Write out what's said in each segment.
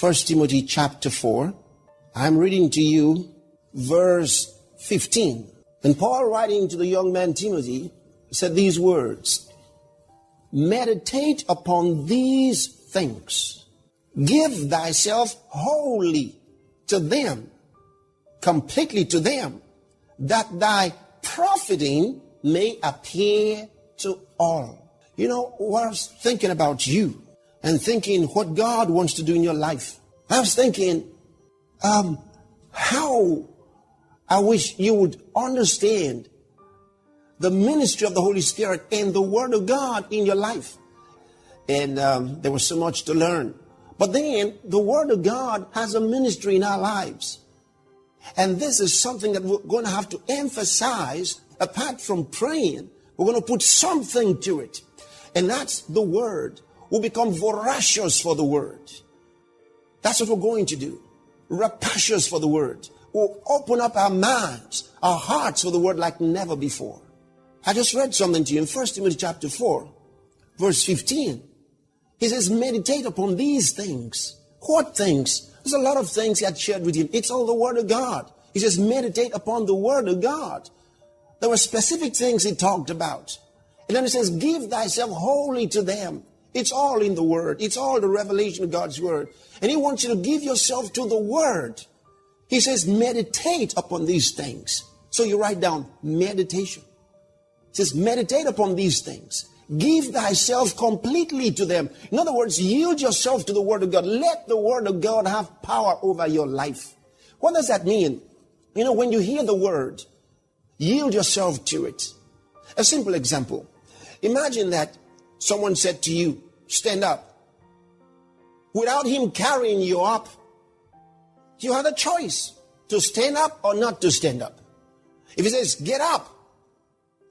1 Timothy chapter 4. I'm reading to you verse 15. And Paul, writing to the young man Timothy, said these words: meditate upon these things. Give thyself wholly to them, completely to them, that thy profiting may appear to all. You know, I was thinking about you and thinking what God wants to do in your life. I was thinking, how I wish you would understand the ministry of the Holy Spirit and the Word of God in your life. And there was so much to learn. But then the Word of God has a ministry in our lives. And this is something that we're going to have to emphasize. Apart from praying, we're going to put something to it. And that's the Word. We'll become voracious for the Word. That's what we're going to do. Rapacious for the Word. We'll open up our minds, our hearts for the Word like never before. I just read something to you in 1 Timothy chapter 4, verse 15. He says, meditate upon these things. What things? There's a lot of things he had shared with him. It's all the Word of God. He says, meditate upon the Word of God. There were specific things he talked about. And then he says, give thyself wholly to them. It's all in the Word. It's all the revelation of God's Word. And he wants you to give yourself to the Word. He says, meditate upon these things. So you write down meditation. He says, meditate upon these things. Give thyself completely to them. In other words, yield yourself to the Word of God. Let the Word of God have power over your life. What does that mean? You know, when you hear the Word, yield yourself to it. A simple example. Imagine that someone said to you, stand up. Without him carrying you up, you have a choice to stand up or not to stand up. If he says, get up,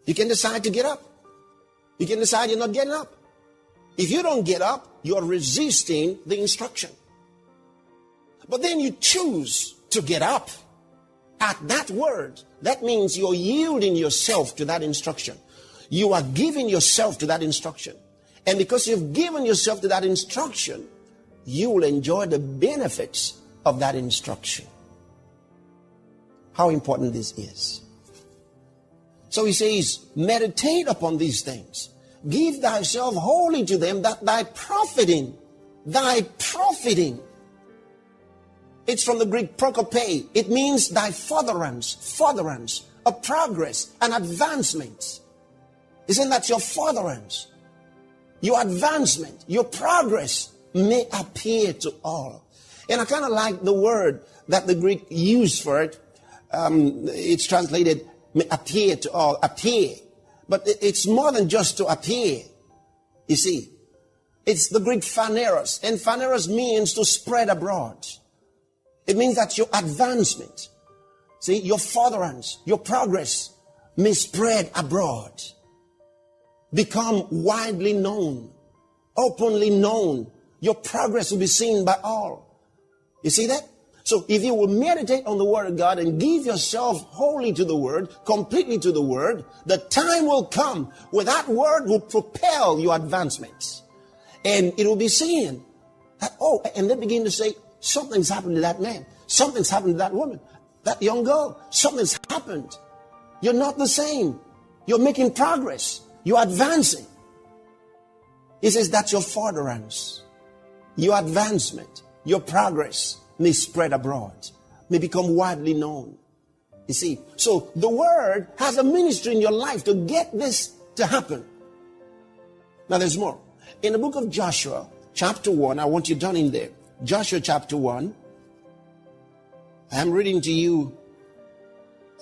you can decide to get up. You can decide you're not getting up. If you don't get up, you're resisting the instruction. But then you choose to get up. At that word, that means you're yielding yourself to that instruction. You are giving yourself to that instruction. And because you've given yourself to that instruction, you will enjoy the benefits of that instruction. How important this is. So he says, meditate upon these things. Give thyself wholly to them, that thy profiting. It's from the Greek prokope. It means thy furtherance, a progress, an advancement. Isn't that your furtherance? Your advancement, your progress may appear to all. And I kind of like the word that the Greek used for it. It's translated may appear to all, appear. But it's more than just to appear. You see, it's the Greek phaneros. And phaneros means to spread abroad. It means that your advancement, see, your furtherance, your progress may spread abroad. Become widely known, openly known. Your progress will be seen by all. You see that? So if you will meditate on the Word of God and give yourself wholly to the Word, completely to the Word, the time will come where that Word will propel your advancements. And it will be seen that, oh, and they begin to say, something's happened to that man. Something's happened to that woman, that young girl. Something's happened. You're not the same. You're making progress. You're advancing. He says that's your furtherance, your advancement, your progress may spread abroad, may become widely known. You see, so the Word has a ministry in your life to get this to happen. Now there's more. In the book of Joshua, chapter 1, I want you done in there. Joshua chapter 1. I'm reading to you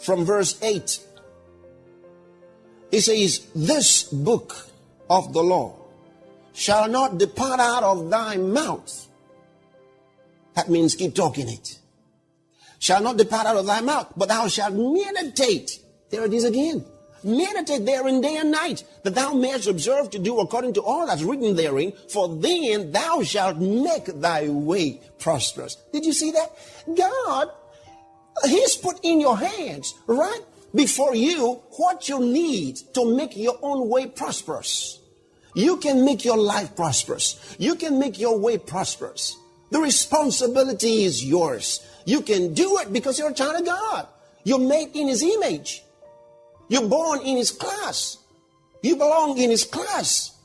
from verse 8. It says, this book of the law shall not depart out of thy mouth. That means keep talking it. Shall not depart out of thy mouth, but thou shalt meditate. There it is again. Meditate therein day and night, that thou mayest observe to do according to all that's written therein, for then thou shalt make thy way prosperous. Did you see that? God, He's put in your hands, right before you, what you need to make your own way prosperous. You can make your life prosperous. You can make your way prosperous. The responsibility is yours. You can do it because you're a child of God. You're made in His image. You're born in His class. You belong in His class.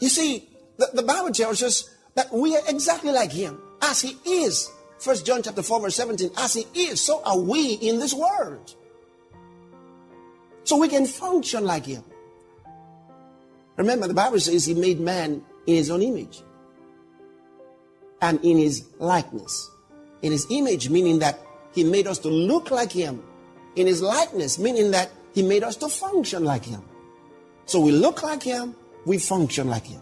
You see, the Bible tells us that we are exactly like Him, as He is. 1 John chapter 4, verse 17, as He is, so are we in this world. So we can function like Him. Remember, the Bible says He made man in His own image and in His likeness. In His image, meaning that He made us to look like Him. In His likeness, meaning that He made us to function like Him. So we look like Him, we function like Him.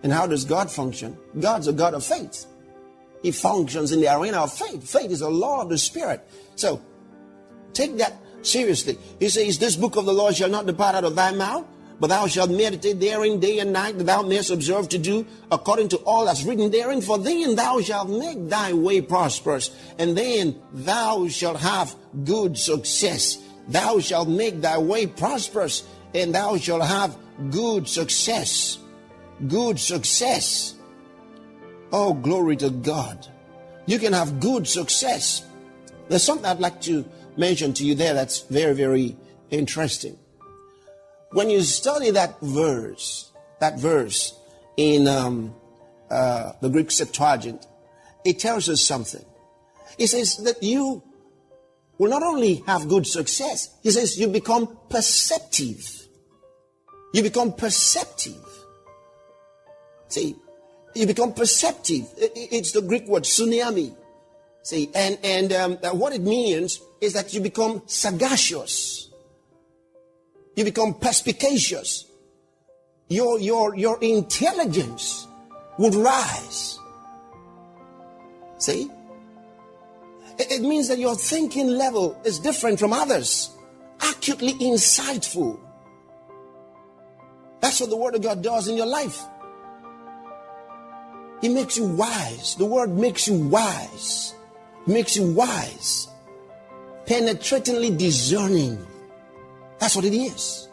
And how does God function? God's a God of faith. He functions in the arena of faith. Faith is a law of the Spirit. So take that seriously. He says, this book of the law shall not depart out of thy mouth, but thou shalt meditate therein day and night, that thou mayest observe to do according to all that's written therein. For then thou shalt make thy way prosperous, and then thou shalt have good success. Thou shalt make thy way prosperous, and thou shalt have good success. Good success. Oh, glory to God. You can have good success. There's something I'd like to mention to you there that's very, very interesting. When you study that verse in the Greek Septuagint, it tells us something. It says that you will not only have good success, it says you become perceptive. You become perceptive. See, you become perceptive. It's the Greek word tsunami. See, and what it means is that you become sagacious. You become perspicacious. Your intelligence would rise. See? It means that your thinking level is different from others. Acutely insightful. That's what the Word of God does in your life. He makes you wise. The Word makes you wise. Makes you wise. Penetratingly discerning. That's what it is.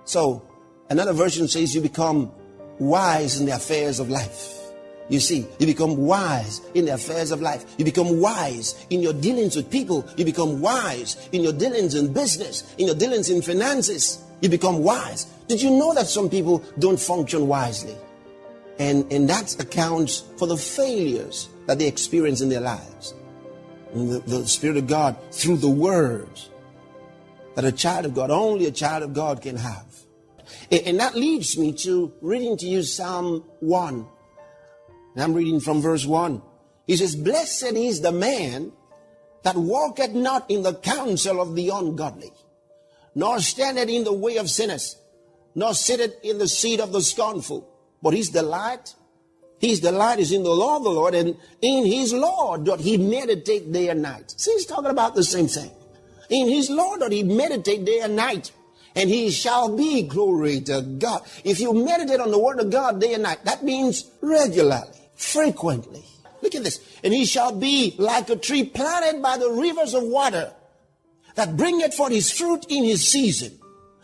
So, another version says you become wise in the affairs of life. You see, you become wise in the affairs of life. You become wise in your dealings with people. You become wise in your dealings in business, in your dealings in finances. You become wise. Did you know that some people don't function wisely? And that accounts for the failures that they experience in their lives. And the Spirit of God, through the Word, that a child of God, only a child of God can have. And that leads me to reading to you Psalm 1. And I'm reading from verse 1. He says, blessed is the man that walketh not in the counsel of the ungodly, nor standeth in the way of sinners, nor sitteth in the seat of the scornful. But his delight is in the law of the Lord, and in His law doth he meditate day and night. See, he's talking about the same thing. In His law doth he meditate day and night, and he shall be, glory to God. If you meditate on the Word of God day and night, that means regularly, frequently. Look at this. And he shall be like a tree planted by the rivers of water, that bringeth forth his fruit in his season.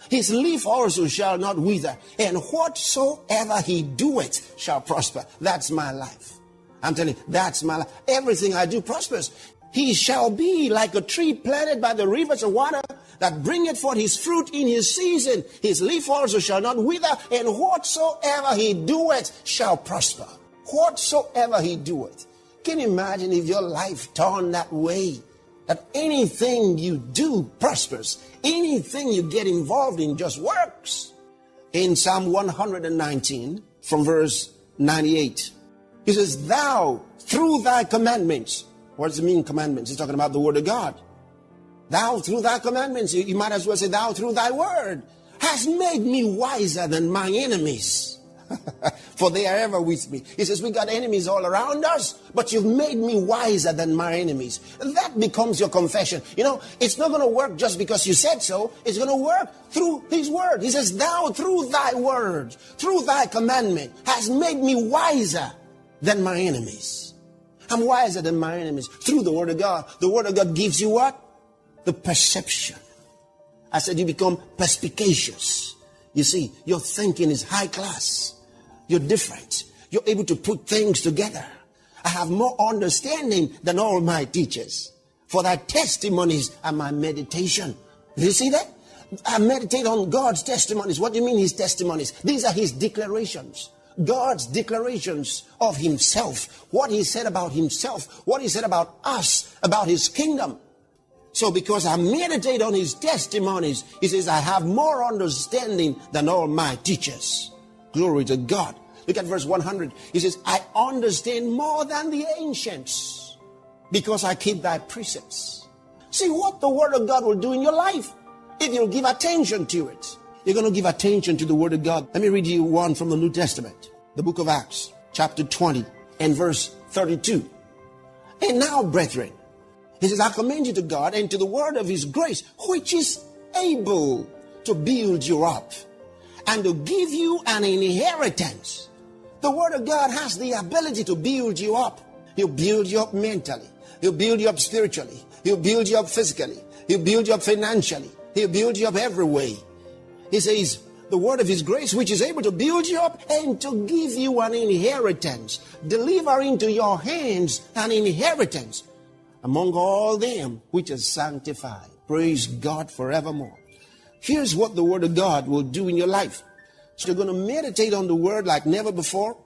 His leaf also shall not wither, and whatsoever he doeth shall prosper. That's my life. I'm telling you, that's my life. Everything I do prospers. He shall be like a tree planted by the rivers of water, that bringeth forth his fruit in his season. His leaf also shall not wither, and whatsoever he doeth shall prosper. Whatsoever he doeth. Can you imagine if your life turned that way? That anything you do prospers. Anything you get involved in just works. In Psalm 119, from verse 98, he says, thou, through thy commandments. What does it mean, commandments? He's talking about the Word of God. Thou, through thy commandments, you might as well say, thou, through thy word, hast made me wiser than my enemies. For they are ever with me. He says, we got enemies all around us, but you've made me wiser than my enemies. And that becomes your confession. You know, it's not going to work just because you said so. It's going to work through His word. He says, thou, through thy word, through thy commandment, has made me wiser than my enemies. I'm wiser than my enemies through the Word of God. The Word of God gives you what? The perception. I said you become perspicacious. You see, your thinking is high class. You're different. You're able to put things together. I have more understanding than all my teachers. For thy testimonies are my meditation. Do you see that? I meditate on God's testimonies. What do you mean his testimonies? These are his declarations. God's declarations of himself. What he said about himself. What he said about us. About his kingdom. So because I meditate on his testimonies, he says, I have more understanding than all my teachers. Glory to God. Look at verse 100. He says, I understand more than the ancients because I keep thy precepts. See what the word of God will do in your life if you'll give attention to it. You're going to give attention to the word of God. Let me read you one from the New Testament. The book of Acts, chapter 20 and verse 32. And now, brethren, he says, I commend you to God and to the word of his grace, which is able to build you up and to give you an inheritance. The word of God has the ability to build you up. He'll build you up mentally. He'll build you up spiritually. He'll build you up physically. He'll build you up financially. He'll build you up every way. He says, the word of his grace, which is able to build you up and to give you an inheritance. Deliver into your hands an inheritance among all them which are sanctified. Praise God forevermore. Here's what the word of God will do in your life. So you're going to meditate on the word like never before.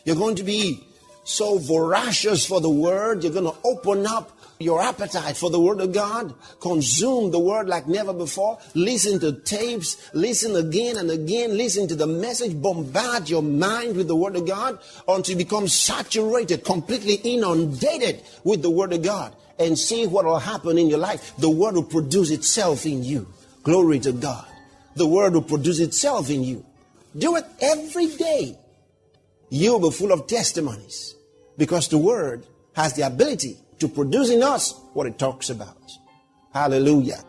You're going to be so voracious for the word. You're going to open up your appetite for the word of God. Consume the word like never before. Listen to tapes. Listen again and again. Listen to the message. Bombard your mind with the word of God until you become saturated, completely inundated with the word of God. And see what will happen in your life. The word will produce itself in you. Glory to God. The word will produce itself in you. Do it every day. You'll be full of testimonies because the word has the ability to produce in us what it talks about. Hallelujah.